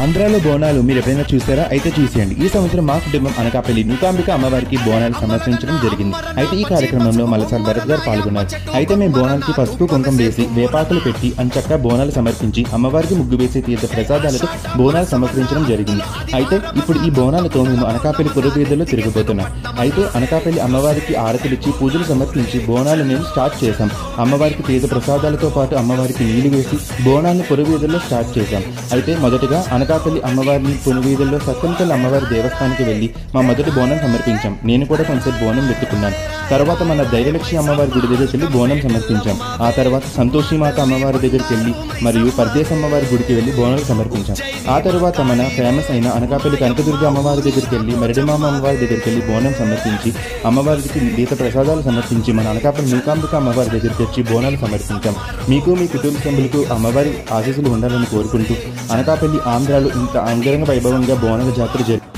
ఆంధ్రాలో బోనాలు మీరు ఎప్పుడైనా చూసారా? అయితే చూసేయండి. ఈ సంవత్సరం మా కుటుంబం అనకాపల్లి మూకాంబిక అమ్మవారికి బోనాలు సమర్పించడం జరిగింది. అయితే ఈ కార్యక్రమంలో మల్లసాల్ భరత్ గారు పాల్గొన్నారు. అయితే మేము బోనాలకి పసుపు కుంకం వేసి వేపాకులు పెట్టి అంచక్క బోనాలు సమర్పించి అమ్మవారికి ముగ్గు వేసి తీర్థ ప్రసాదాలతో బోనాలు సమర్పించడం జరిగింది. అయితే ఇప్పుడు ఈ బోనాలతో మేము అనకాపల్లి పురవీధుల్లో తిరిగిపోతున్నాం. అయితే అనకాపల్లి అమ్మవారికి ఆరతులిచ్చి పూజలు సమర్పించి బోనాలు మేము స్టార్ట్ చేశాం. అమ్మవారికి తీర్థ ప్రసాదాలతో పాటు అమ్మవారికి నీళ్లు వేసి బోనాలను పురవీధుల్లో స్టార్ట్ చేశాం. అయితే మొదటగా అనకాపల్లి అమ్మవారిని పురవీధుల్లో సత్యంపల్లి అమ్మవారి దేవస్థానానికి వెళ్ళి మా మొదటి బోనం సమర్పించాం. నేను కూడా కొంచెం బోనం పెట్టుకున్నాను. తర్వాత మన ధైర్యలక్ష్మి అమ్మవారి గుడి దగ్గరికి వెళ్ళి బోనం సమర్పించాం. ఆ తర్వాత సంతోషిమాత అమ్మవారి దగ్గరికి వెళ్ళి మరియు పరదేశ అమ్మవారి గుడికి వెళ్ళి బోనాలు సమర్పించాం. ఆ తర్వాత మన ఫేమస్ అయిన అనకాపల్లి కనకదుర్గ అమ్మవారి దగ్గరికి వెళ్ళి మరిడిమామ అమ్మవారి దగ్గరికి వెళ్ళి బోనం సమర్పించి అమ్మవారికి తీర్థ ప్రసాదాలు సమర్పించి మన అనకాపల్లి మూకాంబిక అమ్మవారి దగ్గరికి వచ్చి బోనాలు సమర్పించాం. మీకు మీ కుటుంబ సభ్యులకు అమ్మవారి ఆశీస్సులు ఉండాలని కోరుకుంటూ అనకాపల్లి ఆంధ్రాలో ఇంత అంగరంగ వైభవంగా బోనాల జాతర జరిగింది.